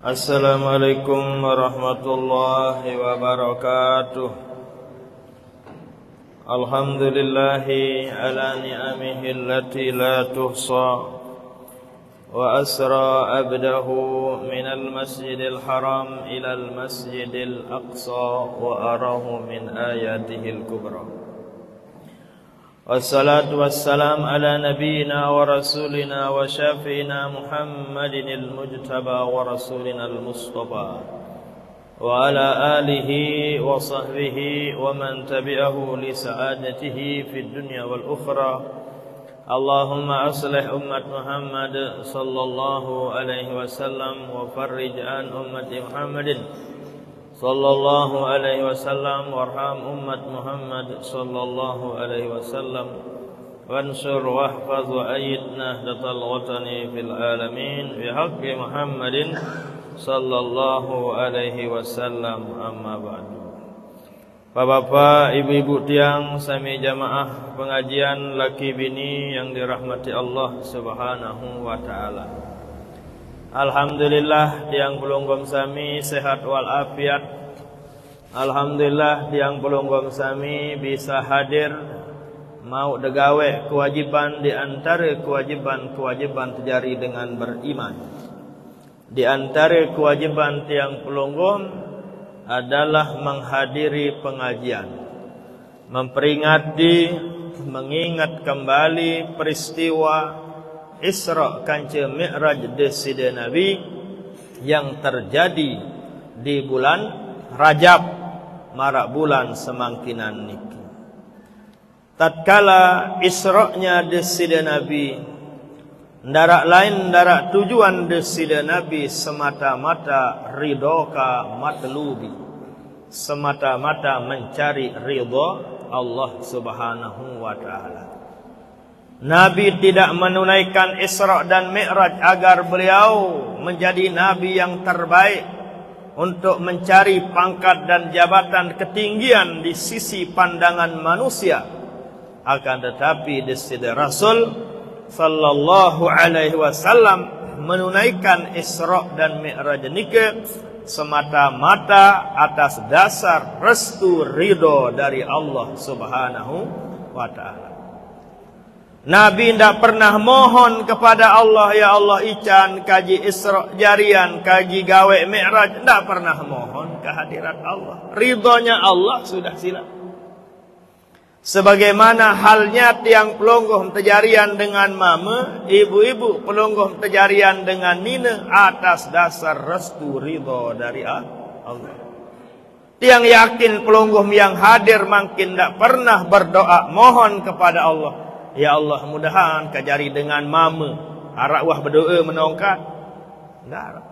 Assalamualaikum warahmatullahi wabarakatuh. Alhamdulillahi ala ni'amihi allati la tuhsa, wa asra abdahu minal masjidil haram ilal masjidil aqsa, wa arahu min ayatihil kubra. Wassalatu wassalam ala nabiyyina wa rasulina wa syafi'ina Muhammadinil mujtaba wa rasulinal mustafa wa ala alihi wa sahbihi wa man tabi'ahu li sa'adatihi fid dunya wal ukhra. Allahumma aslih ummat Muhammad sallallahu alaihi wasallam wa farrij an ummati Muhammadin sallallahu alaihi wasallam warham ummat Muhammad sallallahu alaihi wasallam wansur wahfaz wa ayyid nahdatal watani fil alamin bihaqqi Muhammadin sallallahu alaihi wasallam, amma ba'du. Bapak-bapak, ibu-ibu tiang sami jamaah pengajian laki bini yang dirahmati Allah Subhanahu wa taala. Alhamdulillah tiang pelunggom sami sehat wal afiat. Alhamdulillah tiang pelunggom sami bisa hadir mau degawe kewajiban di antara kewajiban terjadi dengan beriman. Di antara kewajiban tiang pelunggom adalah menghadiri pengajian, memperingati, mengingat kembali peristiwa Isra kanca Mi'raj desida Nabi yang terjadi di bulan Rajab, marak bulan semangkinan niki. Tatkala Isra-nya desida Nabi, ndarak lain ndarak tujuan desida Nabi semata-mata ridhoka matlubi, semata-mata mencari ridha Allah Subhanahu wa taala. Nabi tidak menunaikan Isra dan Mi'raj agar beliau menjadi Nabi yang terbaik untuk mencari pangkat dan jabatan ketinggian di sisi pandangan manusia. Akan tetapi desida Rasul sallallahu alaihi wasallam menunaikan Isra dan Mi'raj nike semata-mata atas dasar restu ridho dari Allah Subhanahu wa taala. Nabi tidak pernah mohon kepada Allah, ya Allah ican kaji Isra jarian, kaji gawe Mi'raj, tidak pernah mohon kehadirat Allah. Ridhonya Allah sudah sila. Sebagaimana halnya tiang pelungguh terjarian dengan mama, ibu-ibu pelungguh terjarian dengan nina atas dasar restu ridho dari Allah. Tiang yakin pelungguh yang hadir makin tidak pernah berdoa mohon kepada Allah, ya Allah mudahan kajari dengan mama arak wah berdoa menongkat. Enggak.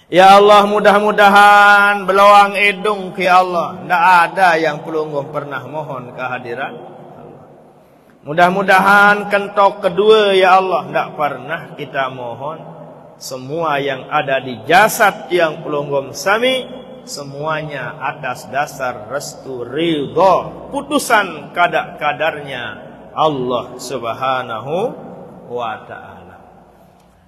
Ya Allah mudah-mudahan beloang edung ke Allah. Enggak ada yang pelungguh pernah mohon kehadiran Allah. Mudah-mudahan kentok kedua ya Allah. Enggak pernah kita mohon. Semua yang ada di jasad yang pelungguh sami, semuanya atas dasar restu ridho putusan kadar-kadarnya Allah Subhanahu wa ta'ala.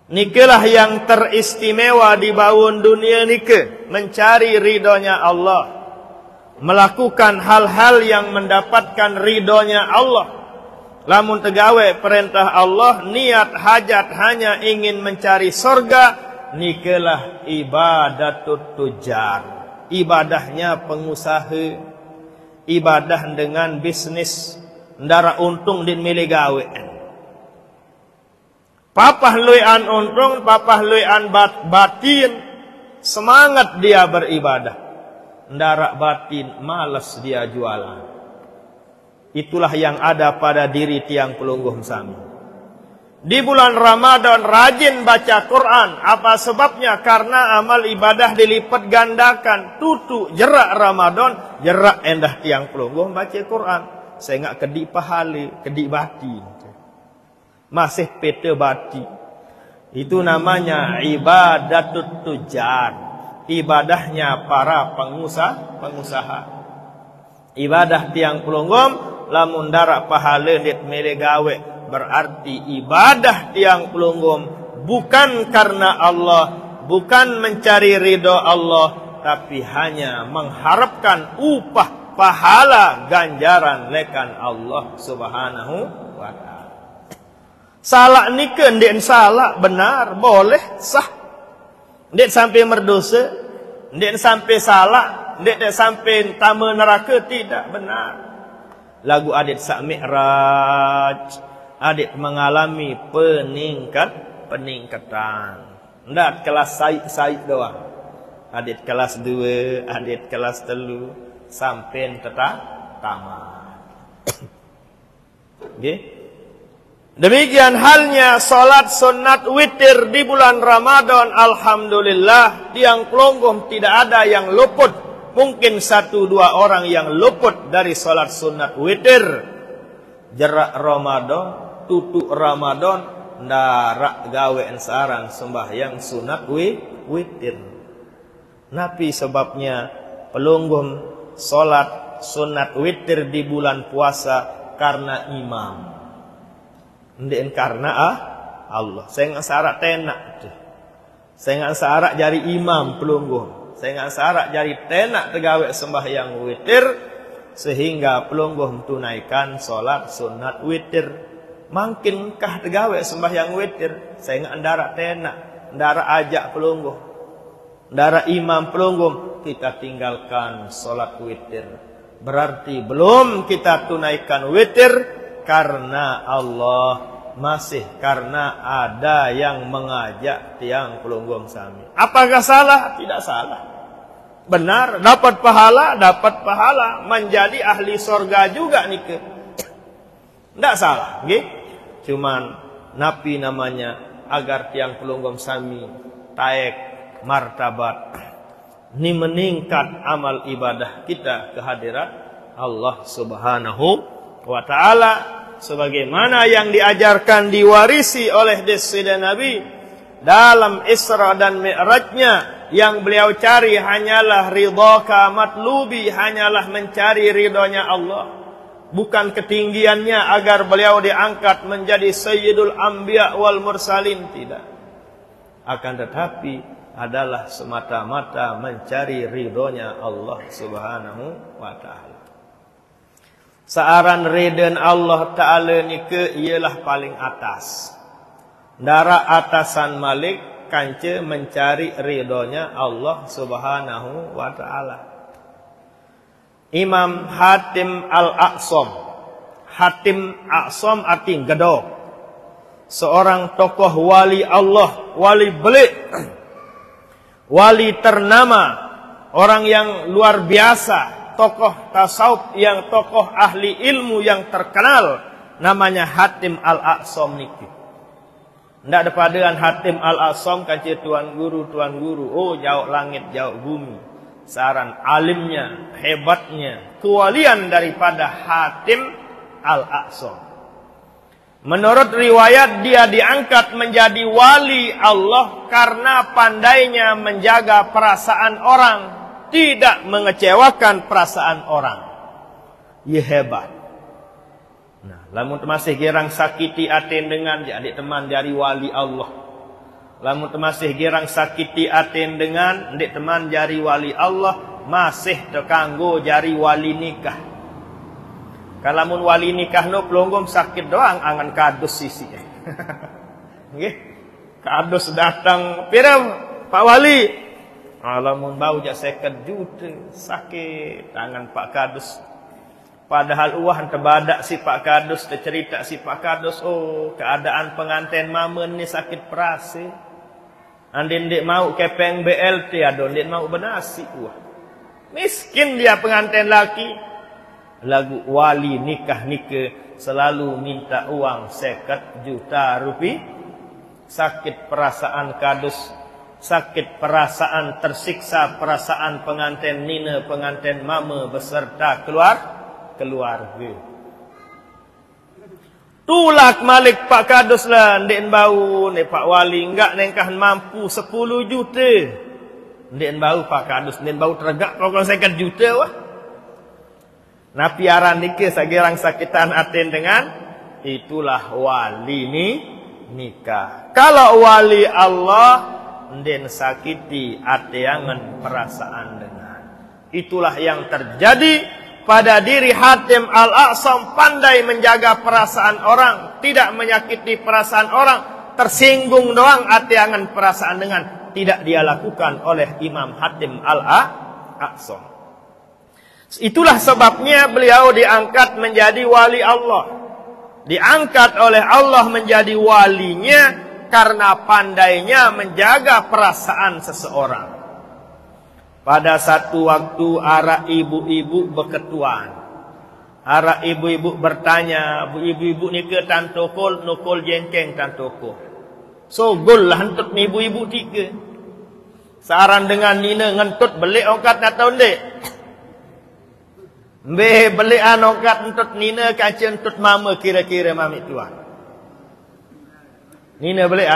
Nikalah yang teristimewa di bawah dunia nika, mencari ridhonya Allah, melakukan hal-hal yang mendapatkan ridhonya Allah. Lamun tegawe perintah Allah, niat hajat hanya ingin mencari sorga, nikalah ibadatut tujar, ibadahnya pengusaha, ibadah dengan bisnis ndara untung din milih gawe. Papah luian untung, papah luian batin, semangat dia beribadah. Ndara batin malas dia jualan. Itulah yang ada pada diri tiang pelungguh sami. Di bulan Ramadan rajin baca Quran. Apa sebabnya? Karena amal ibadah dilipat gandakan. Tutu jerak Ramadan, jerak endah tiang pelungguh baca Quran. Saya enggak kedik pahala, kedik bati. Masih pete bati. Itu namanya ibadatut tujar. Ibadahnya para pengusaha. Ibadah tiang pelunggum lamun darak pahala lit mere gawe, berarti ibadah tiang pelunggum bukan karena Allah, bukan mencari ridho Allah, tapi hanya mengharapkan upah, pahala, ganjaran lekan Allah Subhanahu wa ta'ala. Salah nikah ndik salah, benar, boleh, sah. Ndik sampai merdosa, ndik sampai salah, ndik sampai tama neraka, tidak, benar. Lagu adik sak mi'raj, adik mengalami peningkatan. Ndak kelas saik doang. Adik kelas 2, adik kelas 3 sampai tamat. Okay. Demikian halnya salat sunat witir di bulan Ramadan. Alhamdulillah, tiang pelonggong tidak ada yang luput. Mungkin 1-2 orang yang luput dari salat sunat witir. Jerak Ramadan, tutup Ramadan, ndarak gawe ensaran sembahyang sunat witir. Nabi sebabnya pelonggong salat sunat witir di bulan puasa karena imam. Ndek karena Allah. Saya nggak sarak tenak tu. Saya nggak sarak jari imam pelonggong. Saya nggak sarak jari tenak tegawe sembahyang witir sehingga pelonggong tunaikan salat sunat witir. Mungkinkah tegawe sembahyang witir? Saya nggak ndarak tenak, ndarak ajak pelonggong, ndarak imam pelonggong, kita tinggalkan salat witir. Berarti belum kita tunaikan witir karena Allah, masih karena ada yang mengajak tiang pelonggong sami. Apakah salah? Tidak salah. Benar, dapat pahala, menjadi ahli sorga juga nih ke. Tidak salah, okay? Cuman Nabi namanya agar tiang pelonggong sami taek martabat, ini meningkat amal ibadah kita kehadirat Allah Subhanahu wa ta'ala, sebagaimana yang diajarkan diwarisi oleh Sayyidina Nabi dalam Isra dan Mi'rajnya. Yang beliau cari hanyalah ridhaka matlubi, hanyalah mencari ridhonya Allah, bukan ketinggiannya agar beliau diangkat menjadi Sayyidul Anbiya wal Mursalin, tidak. Akan tetapi adalah semata-mata mencari ridhonya Allah Subhanahu wa ta'ala. Searan ridhan Allah ta'ala ni ke ialah paling atas. Dara atasan Malik kanca mencari ridhonya Allah Subhanahu wa ta'ala. Imam Hatim Al-Aqsam. Hatim Aqsam arti gedor. Seorang tokoh wali Allah, wali belik, wali ternama, orang yang luar biasa, tokoh tasawuf yang tokoh ahli ilmu yang terkenal, namanya Hatim Al-Aqsam niki. Ndak ada padaan Hatim Al-Aqsam kaca tuan guru. Oh, jauh langit, jauh bumi. Saran alimnya, hebatnya, kewalian daripada Hatim Al-Aqsam. Menurut riwayat dia diangkat menjadi wali Allah karena pandainya menjaga perasaan orang, tidak mengecewakan perasaan orang. Ia hebat. Nah, lamun masih girang sakiti aten dengan adik teman dari wali Allah. Lamun masih girang sakiti aten dengan adik teman dari wali Allah, masih terkanggo jari wali nikah. Kalau mun wali nikah no pelonggom sakit doang angan kadus sisi. Nggih. Kadus datang, "Pira Pak Wali?" Alamun bau jak 50 juta sakit tangan Pak Kadus. Padahal uah terbadak si Pak Kadus, tercerita si Pak Kadus, oh keadaan pengantin mama ni sakit perase. Andin dek mau kepeng BLT, adon dek mau benasi uah. Miskin dia pengantin laki. Lagu wali nikah selalu minta uang 50 juta rupiah. Sakit perasaan Kadus, sakit perasaan tersiksa perasaan pengantin nina, pengantin mama beserta keluarga. Tulak Malik Pak Kadus lah, ndek bau ni Pak Wali enggak nengkah mampu 10 juta. Ndek bau Pak Kadus, ndek bau tergak pokok 50 juta wah. Napi aran nikah sagirang sakitan aten dengan itulah wali ni nikah. Kalau wali Allah ndin sakiti ateangan perasaan dengan. Itulah yang terjadi pada diri Hatim Al-A'sam, pandai menjaga perasaan orang, tidak menyakiti perasaan orang, tersinggung doang ateangan perasaan dengan, tidak dia lakukan oleh Imam Hatim Al-A'sam. Itulah sebabnya beliau diangkat menjadi wali Allah. Diangkat oleh Allah menjadi walinya karena pandainya menjaga perasaan seseorang. Pada satu waktu ara ibu-ibu berketuan. Ara ibu-ibu bertanya, ibu-ibu ni ke tan tokol nokol jengkeng tan tokol. So gol lah hentut ni ibu-ibu tiga. Saran dengan nina ngentut belik ongkat atau ndek? Mbeh belik ongkat entut nina kaca entut mama kira-kira mami tuan. Nina belik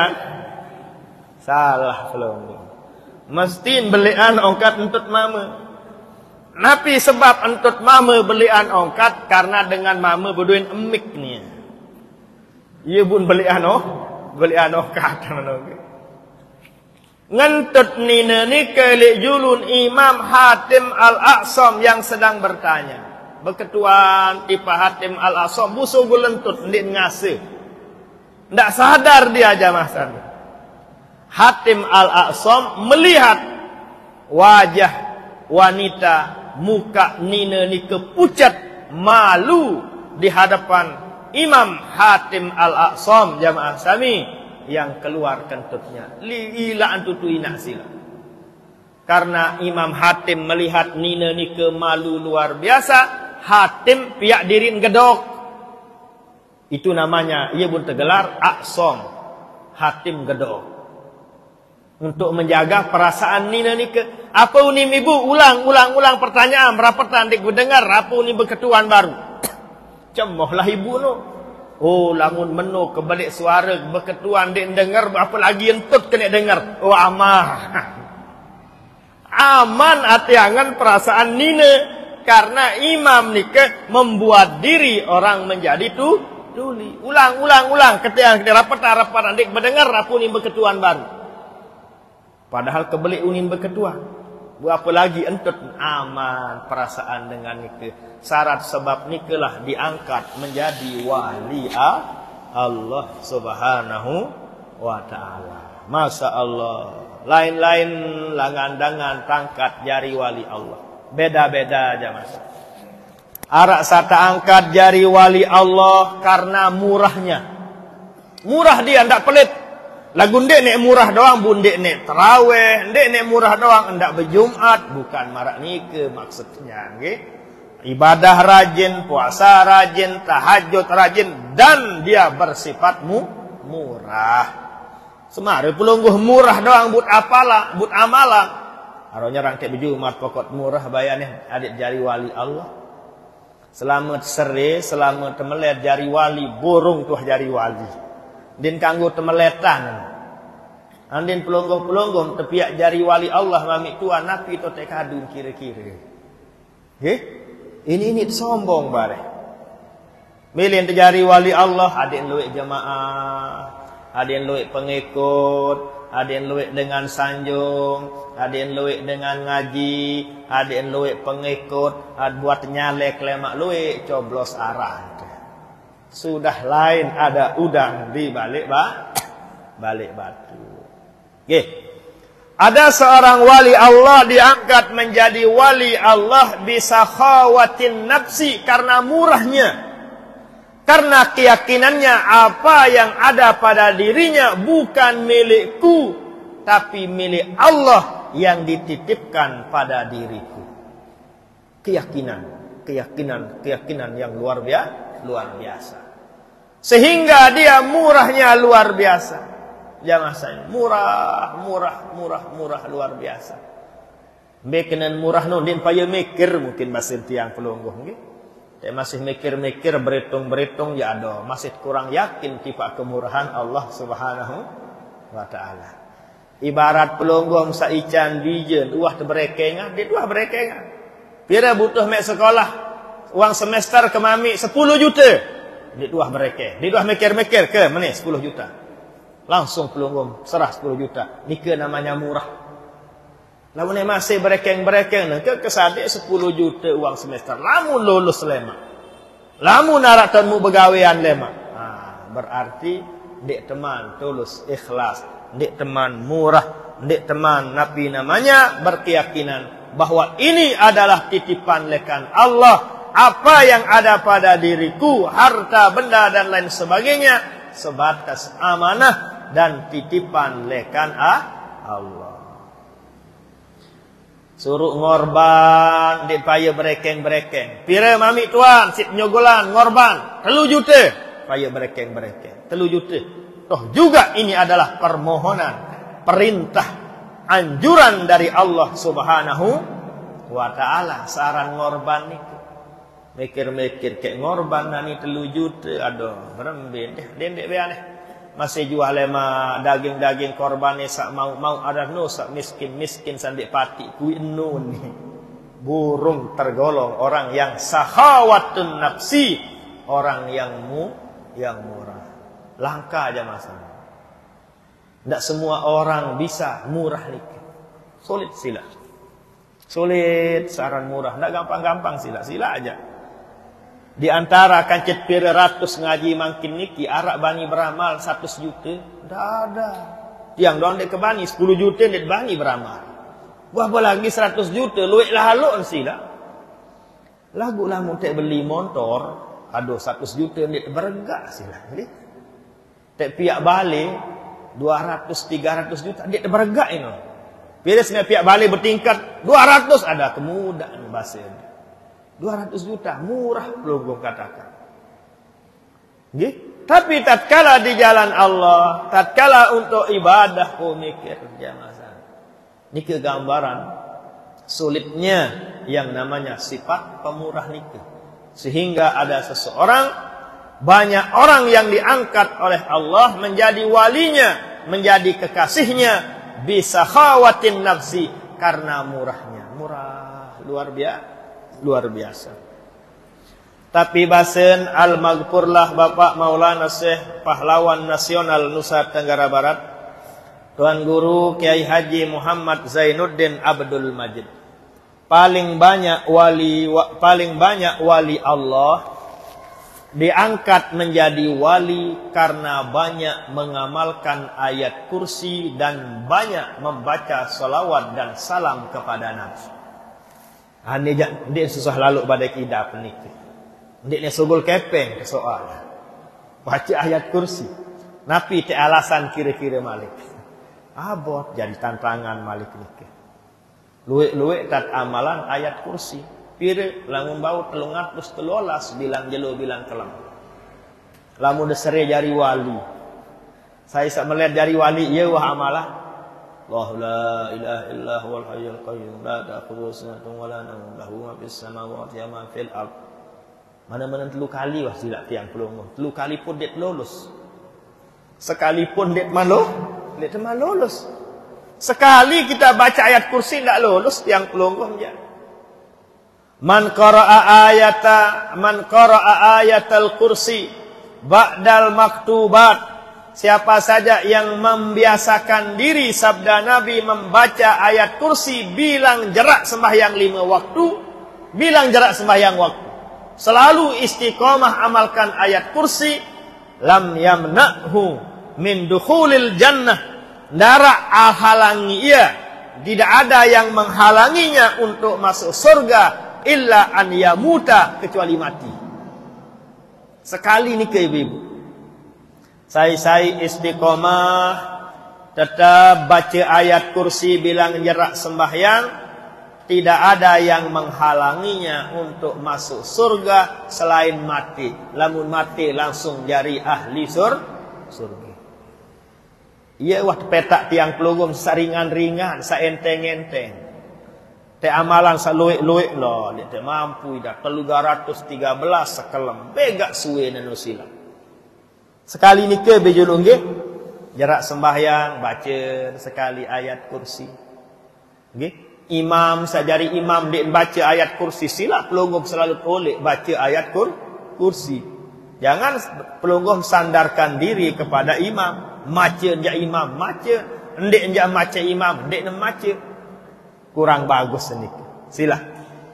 salah belum. Mesti belian ongkat entut mama. Napi sebab entut mama belian ongkat karena dengan mama berduin emik ni. Ia pun belian ongkat. Ngentut nina ni kelik julun Imam Hatim Al-A'sam yang sedang bertanya. Berketuan tipa Hatim Al-A'sam busu gulentut ndik ngasih. Ndak sadar dia aja masa. Hatim Al-A'sam melihat wajah wanita muka nina ni kepucat malu di hadapan Imam Hatim Al-A'sam jamaah sami yang keluar kentutnya. Ila antutu inak sila. Karena Imam Hatim melihat nina ni kemalu luar biasa, Hatim piak dirin gedok. Itu namanya, ia pun tergelar A'sam, Hatim gedok. Untuk menjaga perasaan nina ni ke. Apa unim ibu? Ulang pertanyaan. Berapa tandik berdengar? Apa unim berketuan baru? Cemohlah ibu no. Oh, langun menu kebalik suara berketuan dek dengar, apa lagi entut kena dengar. Oh, aman. Aman atiangan perasaan nina karena imam nikah membuat diri orang menjadi tuli. Ulang. Ketika rapat dek mendengar apa ni berketuan baru. Padahal kebalik unin berketuan. Berapa lagi entut aman perasaan dengan nikah. Syarat sebab nikahlah diangkat menjadi wali Allah Subhanahu wa ta'ala. Masya Allah. Lain-lain langandangan tangkat jari wali Allah. Beda-beda aja mas. Arak sata angkat jari wali Allah karena murahnya. Murah dia, ndak pelit. Lagu ndek nek murah doang, bun ndek nek terawih, ndek nek murah doang, ndak berjumat, bukan marak nikah maksudnya, nggih. Ibadah rajin, puasa rajin, tahajud rajin, dan dia bersifat murah. Semari pelungguh murah doang, but apalah, but amalah. Aronya rangkait berjumat pokok murah bayarnya adik jari wali Allah. Selamat seri, selamat temelet jari wali, burung tuh jari wali. Din kanggo temeletan. Andin pelonggoh-pelonggoh tepiak jari wali Allah mami tuan napi to tek kadun kira-kira. Nggih? Ini sombong bare. Milih jari wali Allah adik luwek jamaah, adik luwek pengikut, adik luwek dengan sanjung, adik luwek dengan ngaji, adik luwek pengikut, buat nyalek lemak luwek coblos arah. Sudah lain ada udang di balik batu. Oke. Ada seorang wali Allah diangkat menjadi wali Allah bisa khawatin nafsi karena murahnya. Karena keyakinannya apa yang ada pada dirinya bukan milikku tapi milik Allah yang dititipkan pada diriku. Keyakinan yang luar biasa. Sehingga dia murahnya luar biasa. Jangan saya murah luar biasa. Bekenan murah no din payah mikir mungkin masih tiang pelungguh nggih. Masih mikir-mikir berhitung ya ada, masih kurang yakin tipe kemurahan Allah Subhanahu wa taala. Ibarat pelungguh saican bijen uah teu berekengah, di uah berekengah. Pira butuh mek sekolah uang semester ke mami 10 juta. Di dua mereka, di dua mikir-mikir ke mana 10 juta. langsung pelunggum serah 10 juta. Nika namanya murah. Lamun masih berekeng-berekeng ke kesadik 10 juta uang semester. Lamun lulus lema. Lamun naratanmu begawean lema. Berarti dek teman tulus ikhlas, dek teman murah, dek teman nabi namanya berkeyakinan bahwa ini adalah titipan lekan Allah. Apa yang ada pada diriku, harta, benda dan lain sebagainya sebatas amanah dan titipan lekan Allah. Suruh ngorban, dek paya berekeng-berekeng. Pira mami tuan, sip nyogolan, ngorban, 3 juta. Paya berekeng-berekeng, 3 juta. Toh juga ini adalah permohonan, perintah, anjuran dari Allah Subhanahu wa ta'ala. Saran ngorban itu. Mikir-mikir, kayak ngorban nani 3 juta. Aduh, berembin. Dendek beaneh. Masih jual lema daging-daging korban ni sak mau ada no sak miskin sandik pati kui no ni. Burung tergolong orang yang sahawatun nafsi, orang yang murah. Langka aja masalah. Tidak semua orang bisa murah ni. Sulit sila. Sulit saran murah, tidak gampang-gampang sila aja. Di antara kancet pira ratus ngaji makin niki arak bani beramal 100 juta. Dah ada. Tiang doang dek ke bani 10 juta dek bani beramal. Wah lagi 100 juta luik lah haluk sila. Lagu lah mau tek beli motor, aduh 100 juta dek bergak sila. Jadi tek piak balik 200 300 juta dek bergak ini. Pira sini piak balik bertingkat 200 ada kemudahan bahasa. 200 juta murah belum katakan. Nggih, tapi tatkala di jalan Allah, tatkala untuk ibadah mikir jamaah. Niki gambaran sulitnya yang namanya sifat pemurah niki. Sehingga ada seseorang, banyak orang yang diangkat oleh Allah menjadi walinya, menjadi kekasihnya, bisa khawatin nafsi karena murahnya. Murah luar biasa. Tapi basen al-maghfurlah Bapak Maulana Syekh pahlawan nasional Nusa Tenggara Barat, Tuan Guru Kiai Haji Muhammad Zainuddin Abdul Majid. Paling banyak wali Allah diangkat menjadi wali karena banyak mengamalkan ayat kursi dan banyak membaca salawat dan salam kepada Nabi. Dia susah lalu pada kidap ni. Dia sugul kepeng ke soal. Baca ayat kursi. Nabi te alasan kira-kira Malik. Abot jadi tantangan Malik ni. Luik tat amalan ayat kursi. Pire langun bau 313 bilang jelo bilang kelam. Lamun desere jari wali. Saya sak melihat jari wali ieu wah amalah. Allah la ilaha illa huwal hayyul qayyum la ta'khudhuhu sinatun wa la nawm lahu ma fis samawati wa ma fil ard. Mana-mana 3 kali wah silap tiang pelongo. 3 kali pun det lulus. Sekalipun det lulus. Sekali kita baca ayat kursi ndak lulus tiang pelongo aja. Man qara'a ayatal kursi ba'dal maktubat. Siapa saja yang membiasakan diri sabda Nabi membaca ayat kursi bilang jarak sembahyang 5 waktu, bilang jarak sembahyang waktu. Selalu istiqomah amalkan ayat kursi, lam yamna'hu min dukhulil jannah. Darak halangi ia, tidak ada yang menghalanginya untuk masuk surga illa an yamuta, kecuali mati. Sekali ni ke ibu-ibu. Saya istiqomah tetap baca ayat kursi bilang jarak sembahyang, tidak ada yang menghalanginya untuk masuk surga selain mati. Lamun mati langsung jari ahli surga. Iya waktu petak tiang pelugum saringan-ringan, saenteng-enteng. Te amalan saluik-luik loh, dia te mampu dah 313 sekelem, begak suwe nanusila. Sekali ni ke bejulung nggih, jarak sembahyang baca sekali ayat kursi. Nggih, imam sajari imam dia baca ayat kursi, sila pelungguh selalu tolek baca ayat kursi. Jangan pelungguh sandarkan diri kepada imam. maca jak imam maca, ndek jak maca imam, ndek nem maca. Kurang bagus ni. Sila.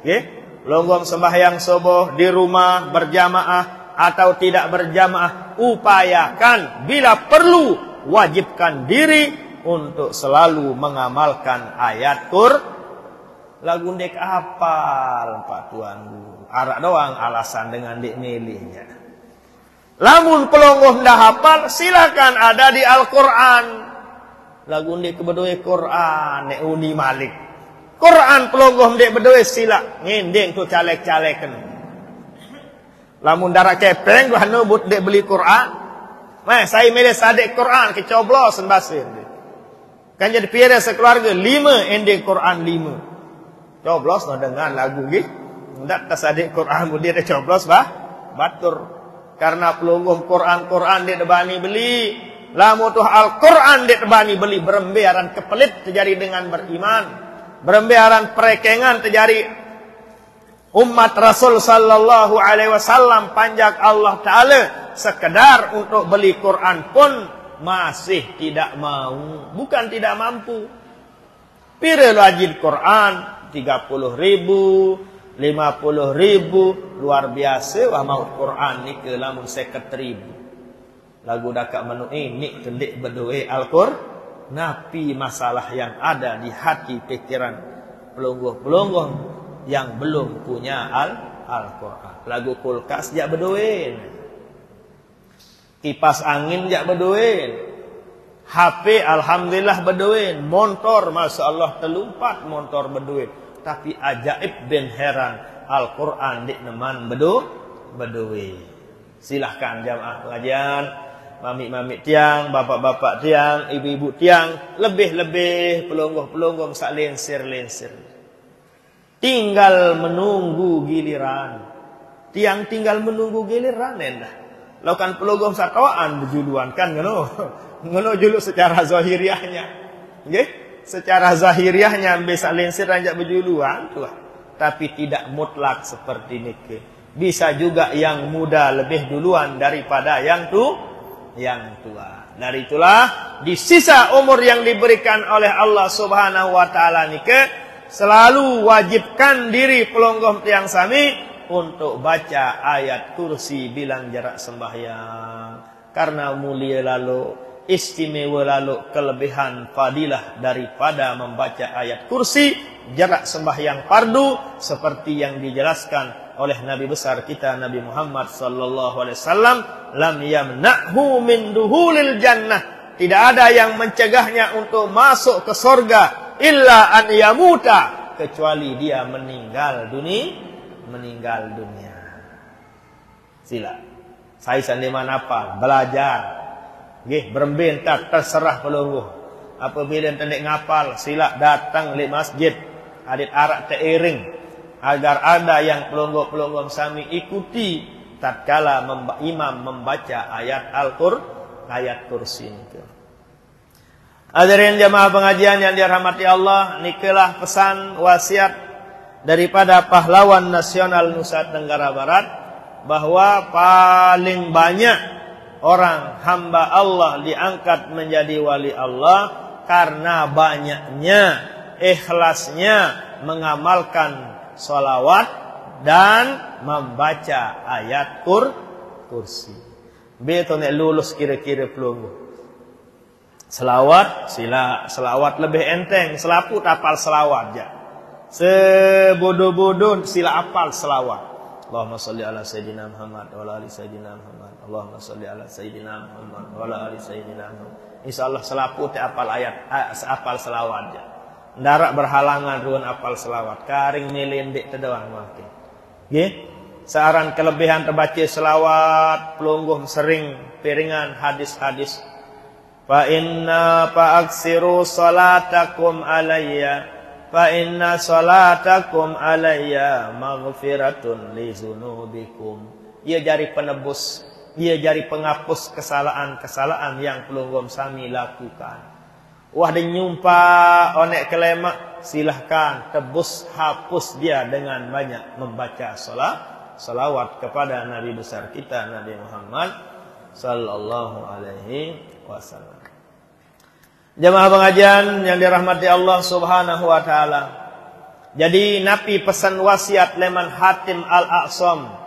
Okey. Pelonggo sembahyang subuh di rumah berjamaah atau tidak berjamaah, upayakan bila perlu wajibkan diri untuk selalu mengamalkan ayat lagu ndek hafal Pak Tuan Guru. Arak doang alasan dengan ndek milihnya. Lamun pelonggo ndak hafal, silakan ada di Al-Qur'an. Lagu ndek kebedoe Qur'an nek uni Malik. Quran pelonggoh ndek bedoe sila ngendeng tu calek-caleken. Lamun darak kepeng gua nubut dek beli Quran. Mah saya milih sadek Quran kecoblos basir. Kan jadi pira sekeluarga 5 ending Quran 5. Coblos no dengan lagu nggih. Ndak ta sadek Quran mu dia coblos batur. Karena pelonggoh Quran dek debani beli. Lamun tuh Al-Quran dek debani beli berembearan kepelit terjadi dengan beriman. Berembearan perekengan terjadi umat Rasul sallallahu alaihi wasallam panjak Allah Ta'ala sekedar untuk beli Quran pun masih tidak mau, bukan tidak mampu. Pira wajib Quran 30.000, 50.000, luar biasa wah mau Quran ni ke lamun 50.000. Lagu dakak menu ini kendik berdoa Al-Qur'an. Napi masalah yang ada di hati pikiran pelonggoh-pelonggoh yang belum punya Al-Quran. Lagu kulkas jak berdoain, kipas angin jak berdoain, HP alhamdulillah berdoain, motor masya Allah telumpat motor berdoain. Tapi ajaib ben heran Al-Quran dik neman berdoain. Silahkan jamaah pengajian, mami-mami tiang, bapak-bapak tiang, ibu-ibu tiang, lebih-lebih pelonggoh-pelonggoh sak lensir-lensir. Tinggal menunggu giliran. Tiang tinggal menunggu giliran endah. Lakukan pelonggoh satawaan berjuluan kan ngono. Ngono julu secara zahiriahnya. Nggih? Secara zahiriahnya bisa lensir anjak berjuluan tuh. Tapi tidak mutlak seperti niki. Bisa juga yang muda lebih duluan daripada yang tua. Dari itulah di sisa umur yang diberikan oleh Allah Subhanahu wa taala nike selalu wajibkan diri pelonggoh tiang sami untuk baca ayat kursi bilang jarak sembahyang. Karena mulia lalu, istimewa lalu, kelebihan fadilah daripada membaca ayat kursi jarak sembahyang fardu seperti yang dijelaskan oleh Nabi besar kita Nabi Muhammad sallallahu alaihi wasallam, lam yamna'hu min duhulil jannah. Tidak ada yang mencegahnya untuk masuk ke surga illa an yamuta, kecuali dia meninggal dunia. Sila. Saya sandiman apa? Belajar. Nggih, berbentak terserah pelungguh. Apabila tendek ngapal, sila datang di masjid. Adit arak teiring. Agar ada yang pelonggoh-pelonggoh sami ikuti tatkala imam membaca ayat Al-Qur'an, ayat kursi itu. Hadirin jamaah pengajian yang dirahmati Allah, nikalah pesan wasiat daripada pahlawan nasional Nusa Tenggara Barat bahwa paling banyak orang hamba Allah diangkat menjadi wali Allah karena banyaknya ikhlasnya mengamalkan salawat dan membaca ayat kursi. Betul nek lulus kira-kira pelunggu. Selawat, selawat lebih enteng. Selaput apal selawat je. Sebodoh-bodoh sila apal selawat. Allahumma salli ala Sayyidina Muhammad wa ala ali Sayyidina Muhammad. Allahumma salli ala Sayyidina Muhammad wa ala ali Sayyidina Muhammad. InsyaAllah selaput apal ayat, apal selawat je. Darak berhalangan ruan apal selawat. Karing melendik terdoang makin. Nggih. Saran kelebihan terbaca selawat, pelungguh sering piringan hadis-hadis. Fa inna fa'aksiru salatakum alayya. Fa inna salatakum alayya maghfiratun li zunubikum. Ia jari penebus, ia jari penghapus kesalahan-kesalahan yang pelungguh sami lakukan. Wah dinyumpa onek kelemak, silahkan tebus hapus dia dengan banyak membaca salawat kepada Nabi besar kita Nabi Muhammad sallallahu alaihi wasallam. Jamaah pengajian yang dirahmati Allah Subhanahu wa taala. Jadi Nabi pesan wasiat leman Hatim Al-A'sam.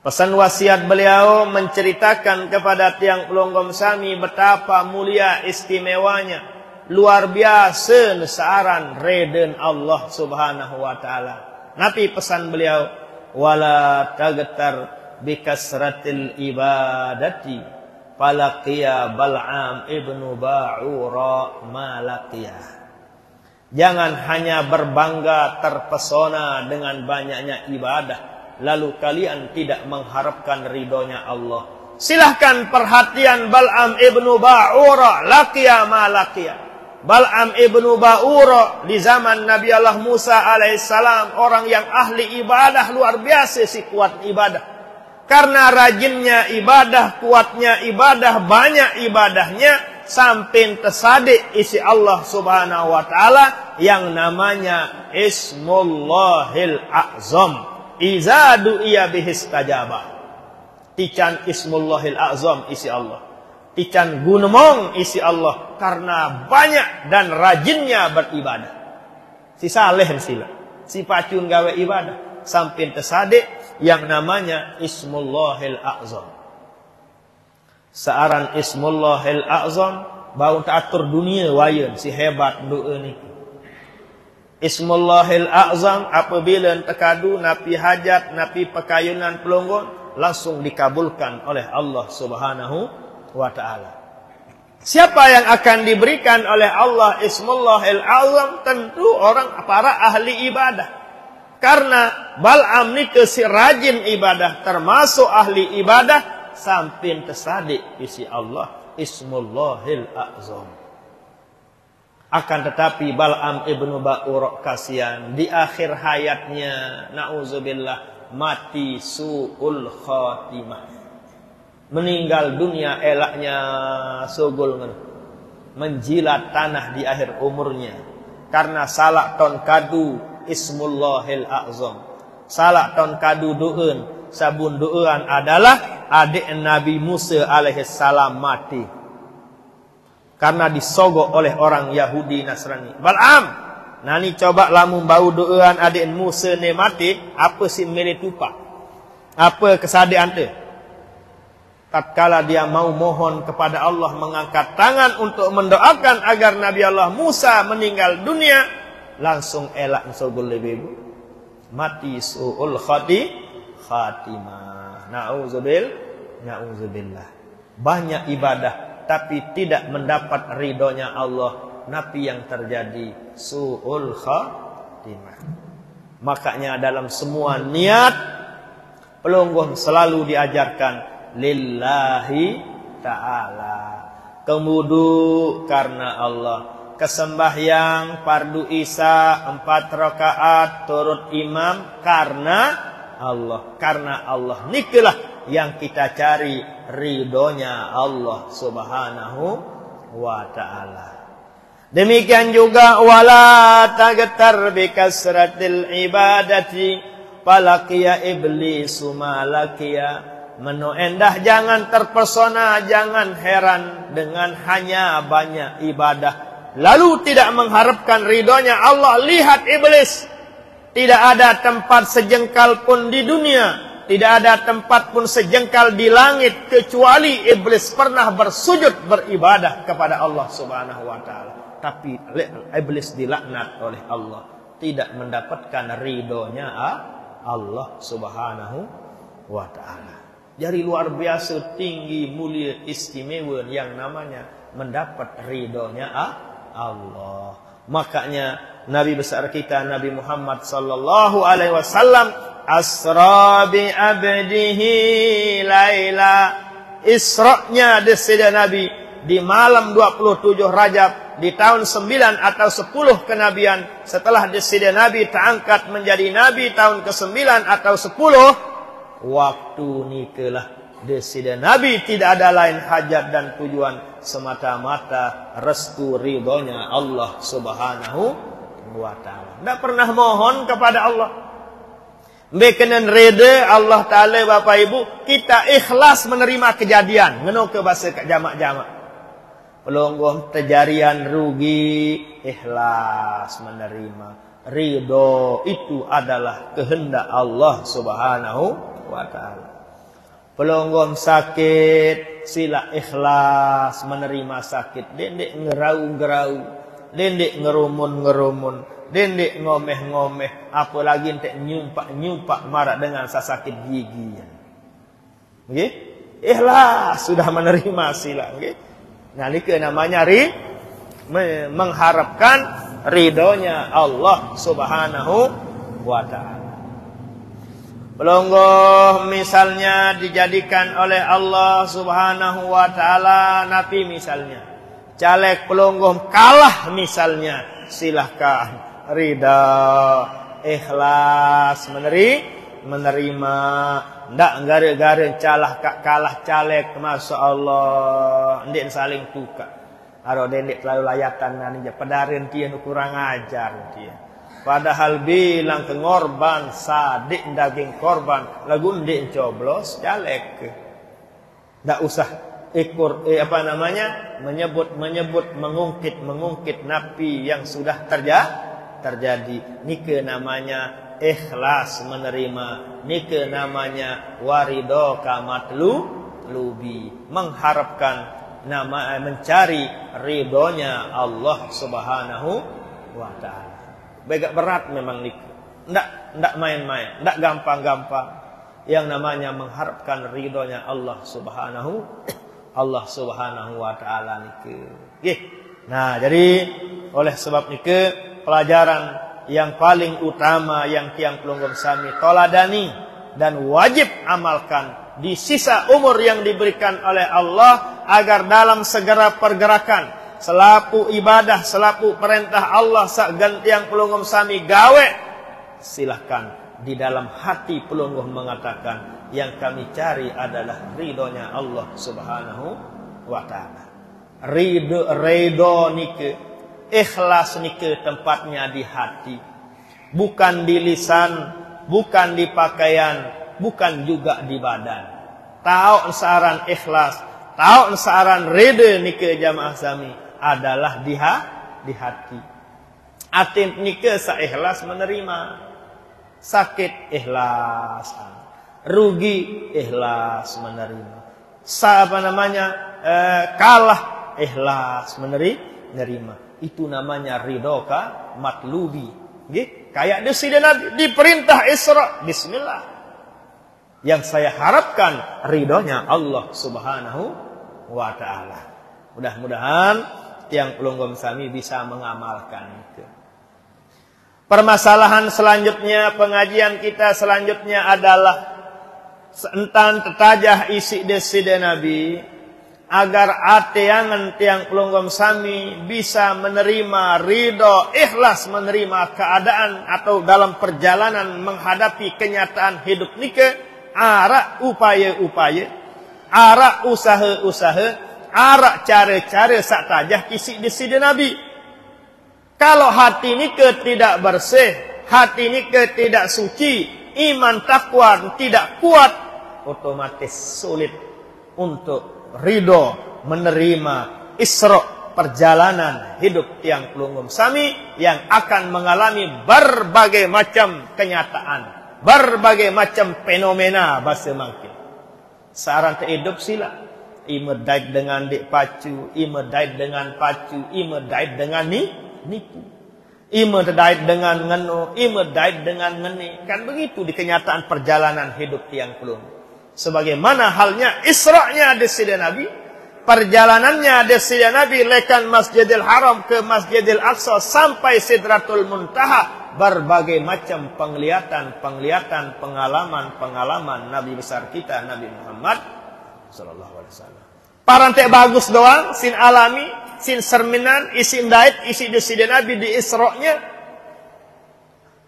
Pesan wasiat beliau menceritakan kepada tiang pelonggom sami betapa mulia istimewanya, luar biasa nesaran reden Allah Subhanahu wa taala. Nabi pesan beliau, wala tagtar bikasratil ibadati falaqiya Bal'am ibnu Ba'ura malaqiyah. Jangan hanya berbangga terpesona dengan banyaknya ibadah, lalu kalian tidak mengharapkan ridhonya Allah. Silahkan perhatian Bal'am ibnu Ba'ura, laqiya ma laqiya. Bal'am ibnu Ba'ura di zaman Nabi Allah Musa alaihissalam, orang yang ahli ibadah, luar biasa si kuat ibadah. Karena rajinnya ibadah, kuatnya ibadah, banyak ibadahnya, sampai tersadik isi Allah Subhanahu wa taala yang namanya Ismullahil A'zam. Iza du'iya bihis tajabah. Tican Ismullahil A'zam isi Allah. Tican gunmong isi Allah. Karena banyak dan rajinnya beribadah. Si saleh sila. Si pacun gawe ibadah. Sampai tersadik yang namanya Ismullahil A'zam. Searan Ismullahil A'zam bau taatur dunia wayan si hebat doa ni. Ismullahil A'zam apabila tekadu napi hajat, napi pekayunan pelonggon, langsung dikabulkan oleh Allah Subhanahu wa taala. Siapa yang akan diberikan oleh Allah Ismullahil A'zam? Tentu orang para ahli ibadah. Karena Bal'am ni si rajin ibadah, termasuk ahli ibadah, sampai tersadik isi Allah Ismullahil A'zam. Akan tetapi Bal'am ibnu Ba'ura kasihan, di akhir hayatnya na'udzubillah mati su'ul khatimah, meninggal dunia elaknya sugul, menjilat tanah di akhir umurnya karena salah ton kadu Ismullahil A'zam. Salah ton kadu doeun, sabun doean adalah adik Nabi Musa alaihissalam mati karena disogok oleh orang Yahudi Nasrani. Bal'am, nani coba lamun bau doean adik Musa ni mati, apa si milih tupak? Apa kesadian tu? Tatkala dia mau mohon kepada Allah, mengangkat tangan untuk mendoakan agar Nabi Allah Musa meninggal dunia, langsung elak sogol lebih mati su'ul khatimah. Na'udzubillah. Banyak ibadah tapi tidak mendapat ridhonya Allah. Nabi yang terjadi su'ul khatimah. Makanya dalam semua niat pelonggon selalu diajarkan lillahi ta'ala. Kemudu karena Allah. Kesembahyang fardu isya 4 rakaat turut imam karena Allah. Karena Allah nikulah yang kita cari ridhonya Allah Subhanahu wa ta'ala. Demikian juga wala tagtar bikasratil ibadati falaqiya iblisu malaqiya. Menu endah, jangan terpesona, jangan heran dengan hanya banyak ibadah lalu tidak mengharapkan ridhonya Allah. Lihat iblis, tidak ada tempat sejengkal pun di dunia, tidak ada tempat pun sejengkal di langit kecuali iblis pernah bersujud beribadah kepada Allah Subhanahu wa taala. Tapi iblis dilaknat oleh Allah, tidak mendapatkan ridhonya Allah Subhanahu wa taala. Jadi luar biasa tinggi, mulia, istimewa yang namanya mendapat ridhonya Allah. Makanya Nabi besar kita Nabi Muhammad sallallahu alaihi wasallam asra bi abdihi laila. Isra'nya desida Nabi di malam 27 Rajab di tahun 9 atau 10 kenabian setelah desida Nabi terangkat menjadi Nabi tahun ke-9 atau 10 waktu nikelah desida Nabi tidak ada lain hajat dan tujuan semata-mata restu ridhonya Allah Subhanahu wa ta'ala. Tidak pernah mohon kepada Allah. Bekenen reda Allah Ta'ala Bapak Ibu, kita ikhlas menerima kejadian. Ngeno ke bahasa kat jamak-jamak. Pelonggoh terjarian rugi, ikhlas menerima. Ridho itu adalah kehendak Allah Subhanahu wa Ta'ala. Pelonggom sakit, sila ikhlas menerima sakit. Dendek ngerau-ngerau, dendek ngerumun-ngerumun, dendek ngomeh-ngomeh, apalagi entek nyumpak-nyumpak marah dengan sakit gigi. Okay? Ikhlas sudah menerima sila. Okay? Nah, ini namanya mengharapkan ridhonya Allah Subhanahu wa Ta'ala. Pelonggoh misalnya dijadikan oleh Allah Subhanahu wa Ta'ala napi misalnya. Caleg pelonggoh kalah misalnya. Silahkan ridha, ikhlas menerima. Ndak gara-gara kalah caleg, Masya Allah. Ndik saling tukar. Aro dendek terlalu layatan nani pedarin dia kurang ajar dia. Padahal bilang ke ngorban sadik daging korban lagu ndik coblos caleg. Ndak usah menyebut mengungkit napi yang sudah terjadi. Nike namanya ikhlas menerima. Nike namanya warido kamatlubi, mengharapkan mencari ridhonya Allah Subhanahu wa Ta'ala. Begak berat memang nih. Ndak main-main, ndak gampang-gampang. Yang namanya mengharapkan ridhonya Allah Subhanahu wa Ta'ala niki. Nah, jadi oleh sebab niki pelajaran yang paling utama yang tiang pelonggom sami toladani dan wajib amalkan di sisa umur yang diberikan oleh Allah, agar dalam segala pergerakan selaku ibadah, selaku perintah Allah sak gantiang pelonggom sami gawe, silahkan di dalam hati pelonggom mengatakan yang kami cari adalah ridhonya Allah Subhanahu wa Ta'ala. Ridho nike, ikhlas nike tempatnya di hati, bukan di lisan, bukan di pakaian, bukan juga di badan. Tahu saran ikhlas, tahu saran ridho nike jamaah sami adalah di hati. Atin nike sa ikhlas menerima. Sakit ikhlas, rugi ikhlas menerima. Kalah ikhlas menerima. Itu namanya ridho ka matlubi. Kayak diperintah Isra, bismillah. Yang saya harapkan ridhonya Allah Subhanahu wa Ta'ala. Mudah-mudahan tiang pelonggom sami bisa mengamalkan itu. Permasalahan selanjutnya, pengajian kita selanjutnya adalah entan tetajah isi deside Nabi, agar ateangan tiang pelonggom sami bisa menerima ridho, ikhlas menerima keadaan atau dalam perjalanan menghadapi kenyataan hidup nike, ara upaya-upaya, ara usaha-usaha, ara cara-cara sak tajah isi deside Nabi. Kalau hati ini tidak bersih, hati ini tidak suci, iman takwa tidak kuat, otomatis sulit untuk ridho menerima Isra, perjalanan hidup tiang pelonggom sami yang akan mengalami berbagai macam kenyataan, berbagai macam fenomena bahasa mangkil. Saran hidup sila, imedait dengan dik pacu, imedait dengan pacu, imedait dengan nipu, imedait dengan ngeno, imedait dengan ngene. Kan begitu di kenyataan perjalanan hidup tiang pelonggom. Sebagaimana halnya Isra'nya deside Nabi, perjalanannya deside Nabi lekan Masjidil Haram ke Masjidil Aqsa sampai Sidratul Muntaha, berbagai macam penglihatan, pengalaman Nabi besar kita Nabi Muhammad sallallahu alaihi wasallam. Parantek bagus doang, sin alami, sin serminan, isin dait, isi deside Nabi di Isra'nya.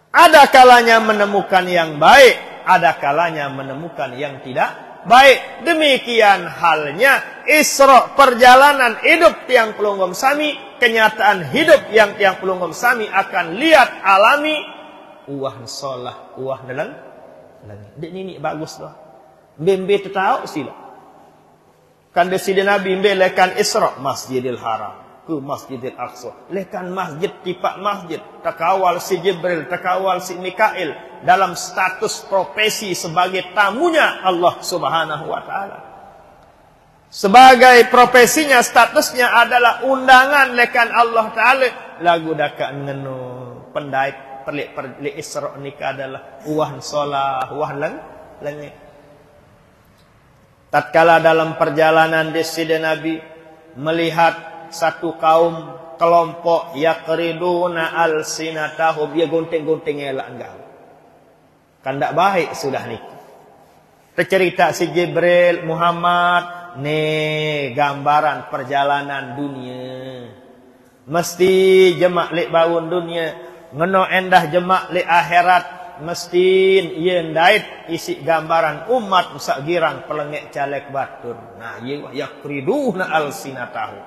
Ada kalanya menemukan yang baik, ada kalanya menemukan yang tidak baik. Demikian halnya Isra, perjalanan hidup tiang pelonggom sami, kenyataan hidup yang tiang pelonggom sami akan lihat alami. Uah sholah, uah Dek ni bagus dah. Bembe tahu sila. Kan deside Nabi lekan Isra Masjidil Haram ke Masjidil Aqsa. Lekan masjid tipak masjid. Takawal si Jibril, takawal si Mikail dalam status profesi sebagai tamunya Allah Subhanahu wa taala. Sebagai profesinya, statusnya adalah undangan lekan Allah taala. Lagu dakak ngenu pendait perlik Isra nikah adalah uah solah, uah langit. Tatkala dalam perjalanan deside Nabi melihat satu kaum kelompok yaqriduna alsinatahum, dia gunting-gunting elak engkau. Kan tak baik sudah ni. Tercerita si Jibril Muhammad, ni gambaran perjalanan dunia. Mesti jemak lek bawun dunia, ngeno endah jemak lek akhirat. Mesti ia ndait isi gambaran umat musak girang pelengek calek batur. Nah, ia yaqriduna alsinatahum.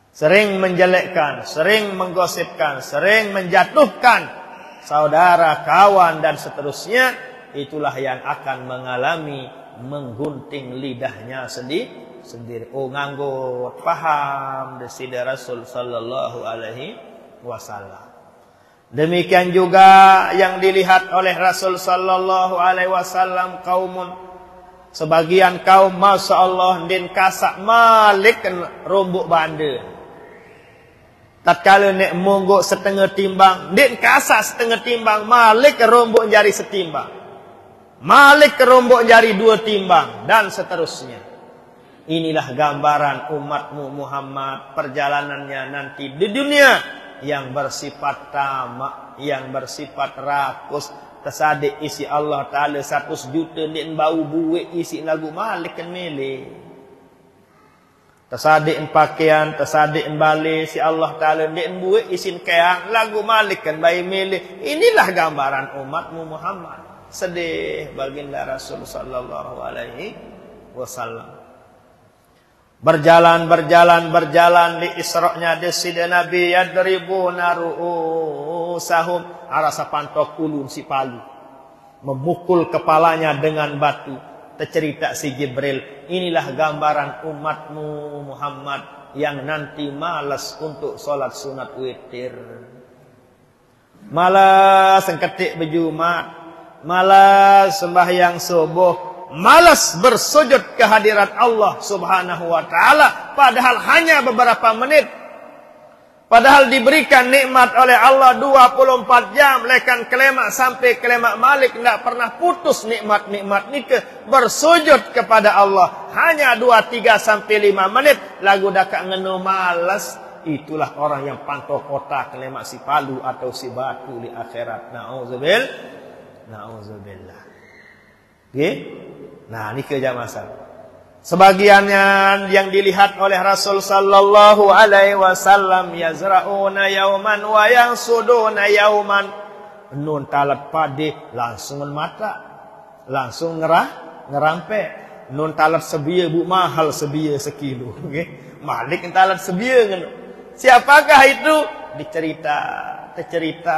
Sering menjelekkan, sering menggosipkan, sering menjatuhkan saudara, kawan dan seterusnya. Itulah yang akan mengalami menggunting lidahnya sendiri. Oh, nganggo paham deside Rasul sallallahu alaihi wasallam. Demikian juga yang dilihat oleh Rasul sallallahu alaihi wasallam sebagian kaum masyaallah din kasak malik rombok banda. Tatkala nek monggok setengah timbang, din kasak setengah timbang, malik rombok jari setimbang. Malik rombok jari 2 timbang dan seterusnya. Inilah gambaran umatmu Muhammad perjalanannya nanti di dunia yang bersifat tamak, yang bersifat rakus. Tersadik isi Allah Ta'ala 100 juta nek bau buik isi lagu malik kan milih. Tersadik pakaian, tersadik balik si Allah Ta'ala nek buik isin keang lagu malik kan bayi milih. Inilah gambaran umatmu Muhammad. Sedih baginda Rasul sallallahu alaihi wasallam. Berjalan di Isra-nya deside Nabi yadribuna ru'usahum, arasa pantok ulun si palu, memukul kepalanya dengan batu. Tercerita si Jibril, inilah gambaran umatmu Muhammad yang nanti malas untuk solat sunat witir, malas sengketik berjumat, malas sembahyang subuh, malas bersujud kehadirat Allah Subhanahu wa taala, padahal hanya beberapa menit. Padahal diberikan nikmat oleh Allah 24 jam lekan kelemak sampai kelemak malik, tidak pernah putus nikmat-nikmat nikah bersujud kepada Allah. Hanya 2, 3 sampai 5 menit lagu dakak ngenu malas. Itulah orang yang pantau kota kelemak si palu atau si batu di akhirat. Na'udzubillah. Okay? Nah, ini kerja masalah. Sebagiannya yang dilihat oleh Rasul sallallahu alaihi wasallam yazra'una yauman wa yansuduna yauman. Nun talat pade langsung mata, langsung ngerampe. Nun talat sebia bu mahal sebia sekilo. Okay? Malik talat sebia kan. Siapakah itu? Tercerita.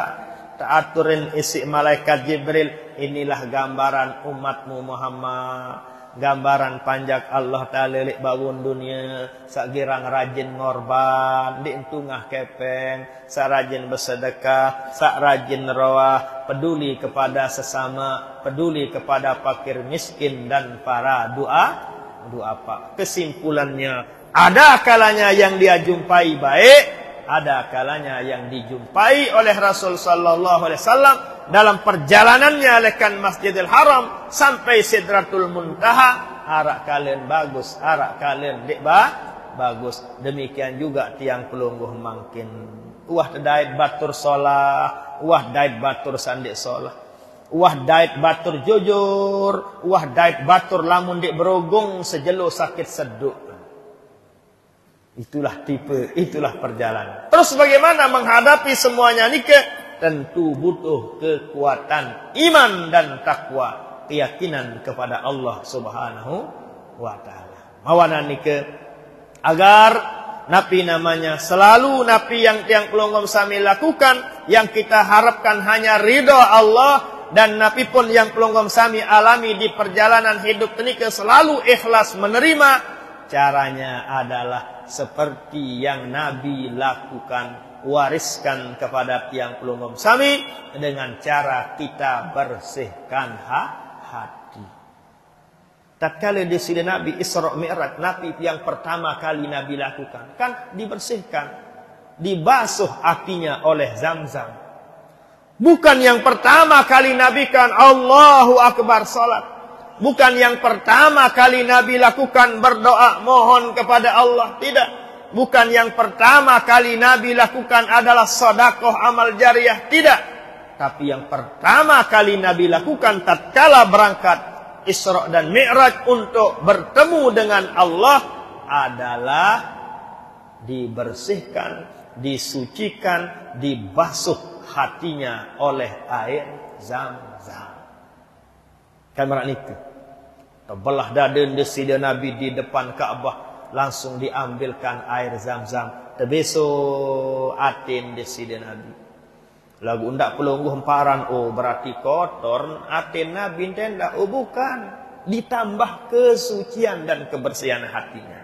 Ta'aturin isi malaikat Jibril. Inilah gambaran umatmu Muhammad. Gambaran panjak Allah Ta'ala lek bawun dunia. Sak girang rajin ngorban, di entungah kepeng, sak rajin bersedekah, sak rajin rawah, peduli kepada sesama, peduli kepada fakir miskin dan para doa pak. Kesimpulannya, ada kalanya yang dia jumpai baik, ada kalanya yang dijumpai oleh Rasul sallallahu alaihi wasallam dalam perjalanannya lekan Masjidil Haram sampai Sidratul Muntaha. Arak kalian bagus, arak kalian bagus. Demikian juga tiang pelungguh mangkin. Wah dait batur solah, wah dait batur sandik solah, wah dait batur jujur, wah dait batur lamun dik berogung sejelo sakit seduk. Itulah tipe, itulah perjalanan. Terus bagaimana menghadapi semuanya nikah? Tentu butuh kekuatan iman dan takwa, keyakinan kepada Allah Subhanahu wa taala. Mawana nikah agar napi namanya selalu napi yang pelonggom sami lakukan, yang kita harapkan hanya ridha Allah, dan Nabi pun yang pelonggom sami alami di perjalanan hidup tenika selalu ikhlas menerima. Caranya adalah seperti yang Nabi lakukan, wariskan kepada tiang pelonggom sami dengan cara kita bersihkan hati. Tatkala di sini Nabi Isra Mi'raj, Nabi yang pertama kali Nabi lakukan kan dibersihkan, dibasuh hatinya oleh Zam-Zam. Bukan yang pertama kali Nabi kan Allahu Akbar salat. Bukan yang pertama kali Nabi lakukan berdoa mohon kepada Allah. Tidak. Bukan yang pertama kali Nabi lakukan adalah sedekah amal jariah. Tidak. Tapi yang pertama kali Nabi lakukan tatkala berangkat Isra dan Mi'raj untuk bertemu dengan Allah adalah dibersihkan, disucikan, dibasuh hatinya oleh air Zam-Zam. Kamera itu terbelah dada desida Nabi di depan Ka'bah, langsung diambilkan air Zam-Zam, terbeso atin desida Nabi. Lagu undak pelungguh emparan, oh berarti kotor atin Nabi tenda. Oh bukan, ditambah kesucian dan kebersihan hatinya.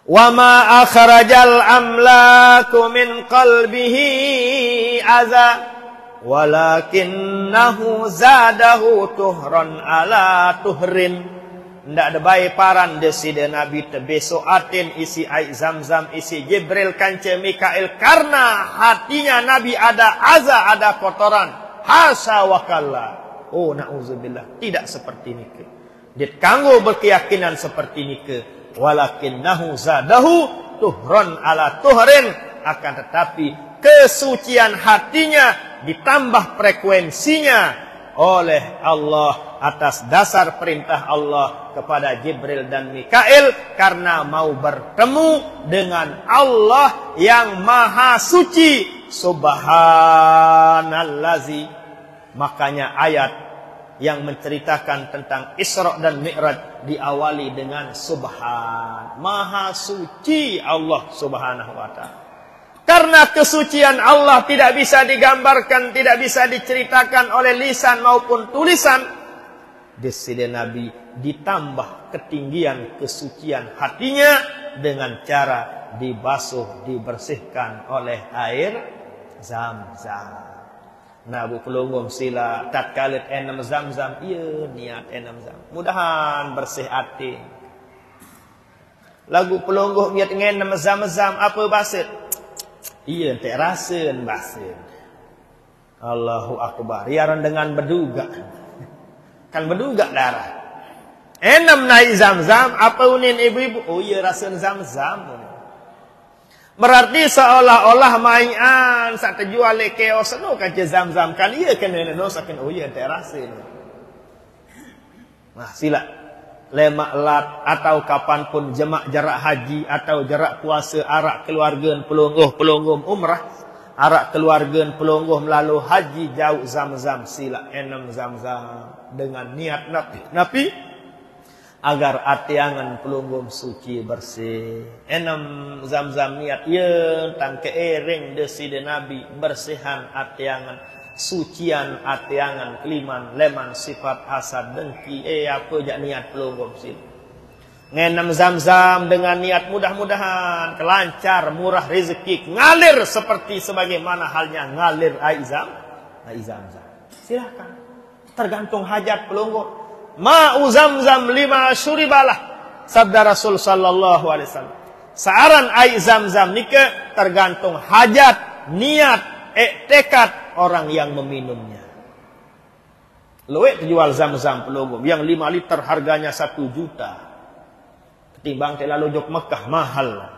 Wa ma akhrajal amlaku min qalbihi aza walakinnahu zadahu tuhran ala tuhrin. Ndak ada baik paran desida Nabi tebeso atin isi air Zam-Zam, isi Jibril kance Mikail, karena hatinya Nabi ada aza, ada kotoran. Hasa wakalla. Oh na'udzubillah, tidak seperti nike. Dit kanggo berkeyakinan seperti nike. Walakinnahu zadahu tuhran ala tuhrin, akan tetapi kesucian hatinya ditambah frekuensinya oleh Allah atas dasar perintah Allah kepada Jibril dan Mikail, karena mau bertemu dengan Allah yang maha suci. Subhanallazi. Makanya ayat yang menceritakan tentang Isra dan Mi'raj diawali dengan subhan. Maha suci Allah subhanahu wa ta'ala. Karena kesucian Allah tidak bisa digambarkan, tidak bisa diceritakan oleh lisan maupun tulisan. Desida Nabi ditambah ketinggian kesucian hatinya dengan cara dibasuh, dibersihkan oleh air Zam-Zam. Nabu pelunggum sila tatkalit enam Zam-Zam, iya niat enam Zam. Mudahan bersih hati. Lagu pelunggum niat enam Zam-Zam apa basit? Iya, tak rasen basin. Allahu Akbar. Yaran dengan berduga. Kan berduga darah. Enam naik Zam-Zam. Apa unin ibu-ibu? Oh iya, rasen Zam-Zam. Berarti seolah-olah mainan saat terjual lekeo seno kaca Zam-Zam. Kan iya kan nenek sakin. Oh iya, tak rasen. Nah, sila. Lemak lat atau kapanpun jemak jarak haji atau jarak puasa arak keluarga pelungguh umrah, arak keluarga pelungguh melalui haji jauh Zam-Zam, sila enam Zam-Zam dengan niat Nabi agar atiangan pelungguh suci bersih. Enam Zam-Zam niat ye tan keering deside Nabi bersihan atiangan, sucian atiangan keliman leman sifat hasad dengki apa jak niat pelunggum sil. Ngenam Zam-Zam dengan niat mudah-mudahan kelancar murah rezeki ngalir seperti sebagaimana halnya ngalir air Zam-Zam. Silakan, tergantung hajat pelunggum. Ma'u Zam-Zam lima syuribalah, sabda Rasul sallallahu alaihi wasallam. Saaran air Zam-Zam nika tergantung hajat, niat, tekad orang yang meminumnya. Luwek jual Zam-Zam pelunggum yang 5 liter harganya 1 juta. Ketimbang terlalu jok Mekah mahal.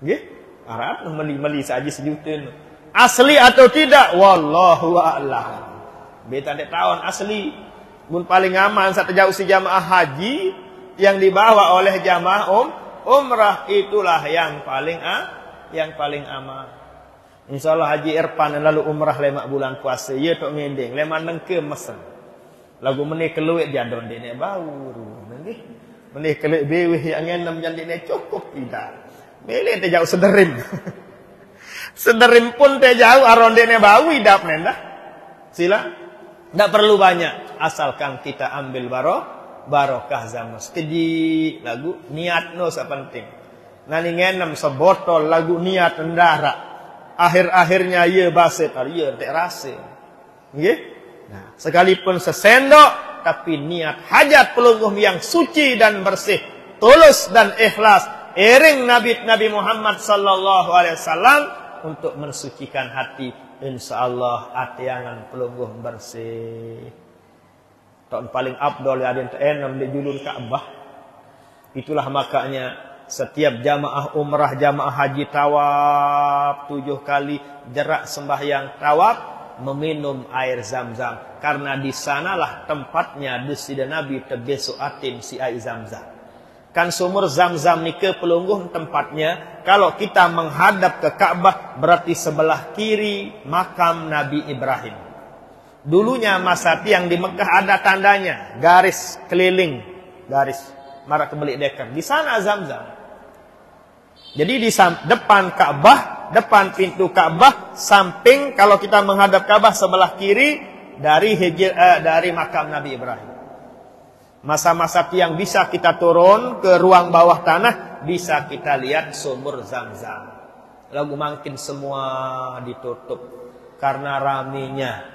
Nggih? Arab meli saja sejuta. Asli atau tidak? Wallahu a'lam. Beta tak tahun asli. Mun paling aman satu jauh si jamaah haji yang dibawa oleh jamaah umrah itulah yang paling aman. InsyaAllah Haji Irfan lalu umrah lemak bulan puasa. Ya tok ngending. Lemak nengke mesen. Lagu menih keluik jadon dene bau. Menih keluik bewih yang enam jandine cukup tidak. Milih te jauh sederim. Sederim pun te jauh aron dene bau idap nenda. Sila. Tak perlu banyak. Asalkan kita ambil barokah zaman. Sekejip lagu. Niat no sepenting. Nani ngenem sebotol lagu niat endara. Akhir-akhirnya ia basit. Ia tak rasa. Okay? Nah, sekalipun sesendok. Tapi niat hajat pelungguh yang suci dan bersih. Tulus dan ikhlas. Iring Nabi Muhammad sallallahu alaihi wasallam. Untuk mensucikan hati. InsyaAllah atiangan pelungguh bersih. Tahun paling abdol ya ada yang di julun Ka'bah. Itulah makanya setiap jamaah umrah, jamaah haji tawaf 7 kali jarak sembahyang tawaf meminum air Zam-Zam. Karena di sanalah tempatnya desida Nabi tebesu atin si air Zam-Zam. Kan sumur Zam-Zam ni ke pelungguh tempatnya. Kalau kita menghadap ke Ka'bah berarti sebelah kiri makam Nabi Ibrahim. Dulunya masa tiang di Mekah ada tandanya. Garis keliling. Garis. Marak kebelik deker. Di sana Zam-Zam. Jadi di depan Ka'bah. Depan pintu Ka'bah. Samping kalau kita menghadap Ka'bah sebelah kiri. Dari makam Nabi Ibrahim. Masa-masa tiang bisa kita turun ke ruang bawah tanah. Bisa kita lihat sumur Zam-Zam. Lagu makin semua ditutup. Karena ramenya.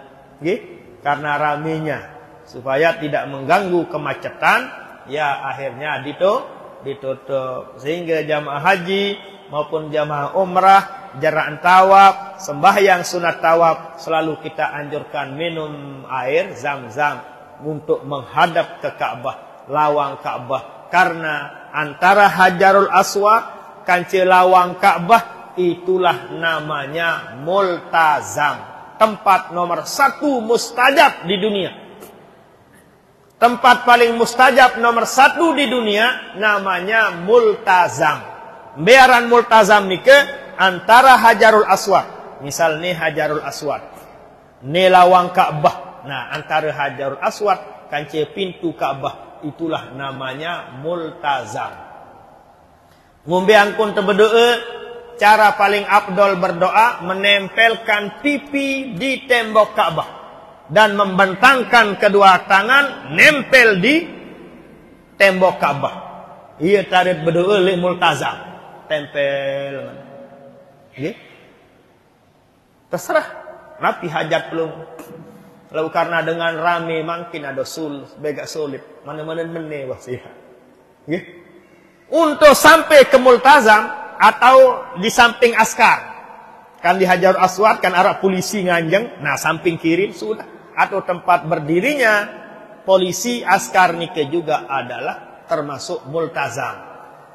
Karena ramenya. Supaya tidak mengganggu kemacetan. Ya akhirnya ditutup. Sehingga jamaah haji maupun jamaah umrah. Jarak tawaf. Sembahyang sunat tawaf. Selalu kita anjurkan minum air Zam-Zam. Untuk menghadap ke Ka'bah. Lawang Ka'bah. Karena antara Hajarul Aswad. Kancil lawang Ka'bah. Itulah namanya Multazam. Tempat nomor 1 mustajab di dunia. Tempat paling mustajab nomor 1 di dunia. Namanya Multazam. Biaran Multazam ni ke. Antara Hajarul Aswad. Misal ni Hajarul Aswad. Ni lawang Ka'bah. Nah, antara Hajarul Aswad, kancil pintu Ka'bah, itulah namanya Multazam. Ngombe angkun berdoa, cara paling abdol berdoa, menempelkan pipi di tembok Ka'bah. Dan membentangkan kedua tangan, nempel di tembok Ka'bah. Ia tarik berdoa oleh Multazam. Tempel. Terserah. Nabi hajat belum. Lalu karena dengan rame makin ada begak sulit. Mana-mana meneh wasiat. Untuk sampai ke Multazam atau di samping askar. Kan di Hajarul Aswad kan arah polisi nganjeng. Nah samping kiri sudah. Atau tempat berdirinya polisi askar nike juga adalah termasuk Multazam.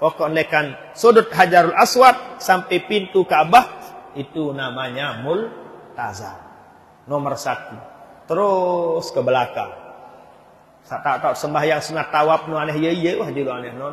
Pokoknya kan sudut Hajarul Aswad sampai pintu Ka'bah itu namanya Multazam. Nomor 1. Terus ke belakang. Tak sembahyang sunat tawaf nu aneh ye wah juga aneh. No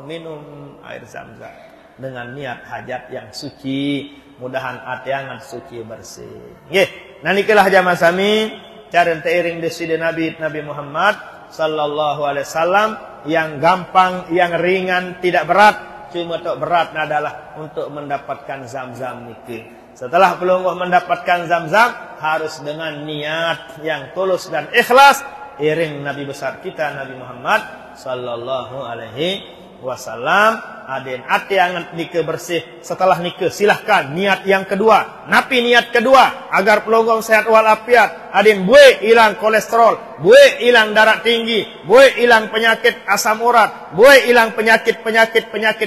minum air Zam-Zam dengan niat hajat yang suci, mudahan atiangan suci bersih. Nggih, nanikelah jamaah sami cara teiring deside Nabi Muhammad sallallahu alaihi wasallam yang gampang, yang ringan, tidak berat. Cuma tok berat adalah untuk mendapatkan Zam-Zam niki. Setelah pelungguh mendapatkan Zam-Zam, harus dengan niat yang tulus dan ikhlas. Iring Nabi besar kita, Nabi Muhammad sallallahu alaihi wasallam. Aden atiangan nikah bersih. Setelah nikah, silahkan niat yang kedua. Napi niat kedua, agar pelungguh sehat walafiat. Aden buai hilang kolesterol, buai hilang darah tinggi, buai hilang penyakit asam urat, buai hilang penyakit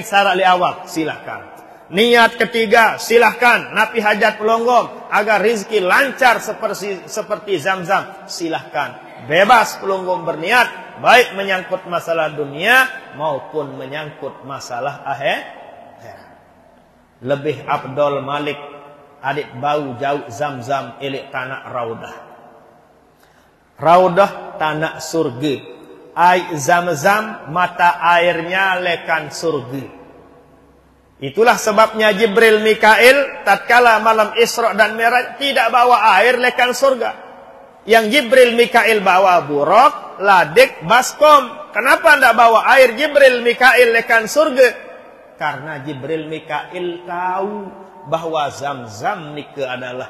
saraf li awal. Silahkan. Niat ketiga, silahkan. Napi hajat pelonggong agar rizki lancar seperti Zam-Zam. Silahkan. Bebas pelonggong berniat. Baik menyangkut masalah dunia maupun menyangkut masalah akhirat. Lebih abdol malik adik bau jauh Zam-Zam ilik tanah Raudah. Raudah tanah surga. Air Zam-Zam mata airnya lekan surga. Itulah sebabnya Jibril Mikail tatkala malam Isra dan Mi'raj tidak bawa air lekan surga. Yang Jibril Mikail bawa buruk, ladik, baskom. Kenapa tidak bawa air Jibril Mikail lekan surga? Karena Jibril Mikail tahu bahwa Zam-Zam nika adalah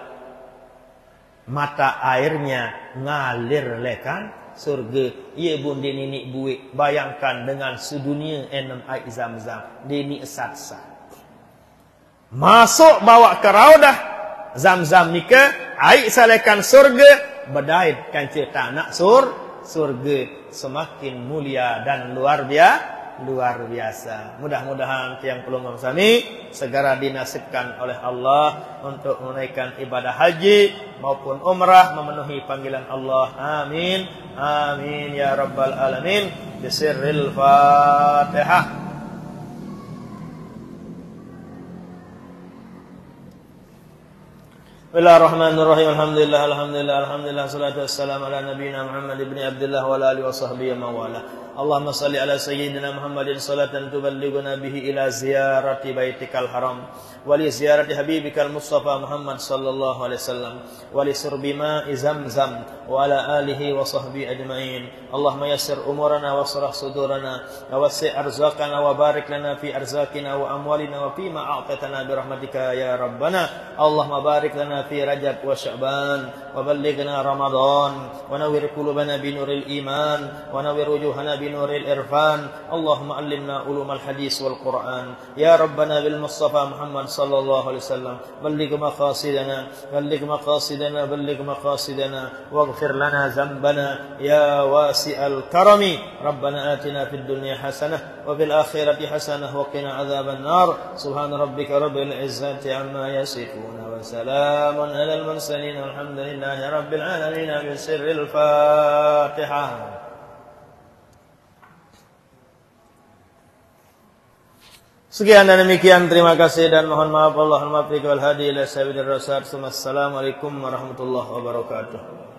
mata airnya ngalir lekan surga. Ia bun dini buik. Bayangkan dengan sedunia enam air zam-zam. Dini esat-sat. Masuk bawa ke raudah zam-zam nika. Air salekan surga. Berdait kan cerita nak surga. Semakin mulia dan luar biasa. Mudah-mudahan tiang pelunggung sami segera dinasibkan oleh Allah untuk menunaikan ibadah haji maupun umrah memenuhi panggilan Allah. Amin. Amin ya rabbal alamin. Bisirril Fatihah. Bismillahirrahmanirrahim. Alhamdulillah. Salatu wassalamu ala nabiyyina Muhammad ibn Abdullah wa ala alihi wa sahbihi wa wala. Allahumma salli ala sayyidina Muhammadin salatan tuballighuna bihi ila ziyarati baitikal haram wa li ziyarati habibikal Mustafa Muhammad sallallahu alaihi wasallam wa li surbi ma'i zamzam wa ala alihi wa sahbihi ajma'in. Allahumma yassir umurana wa shrah sudurana wa wasi' arzaqana wa barik lana fi arzaqina wa amwalina wa fi ma a'tatana bi rahmatika ya rabbana. Allahumma barik lana fi Rajab wa Sya'ban wa ballighna Ramadan wa nawwir qulubana bi nuril iman wa nawwir wujuhana bi nuril irfan. Allahumma allimna ulumal hadis wal Quran ya rabbana bil Mustafa Muhammad sallallahu alaihi wasallam. Balligh maqasidana waghfir lana dhanbana ya wasi'al karami. Rabbana atina fid dunya hasanah wa fil akhirati hasanah wa qina adzaban nar. Subhana rabbika rabbil izzati amma yasifun wa salamun alal mursalin walhamdulillahi rabbil alamin. Bisirril Fatihah. Sekian dan demikian, terima kasih dan mohon maaf. Allahumma muwaffiq wal hadi ila sabilir rasyad. Assalamualaikum warahmatullahi wabarakatuh.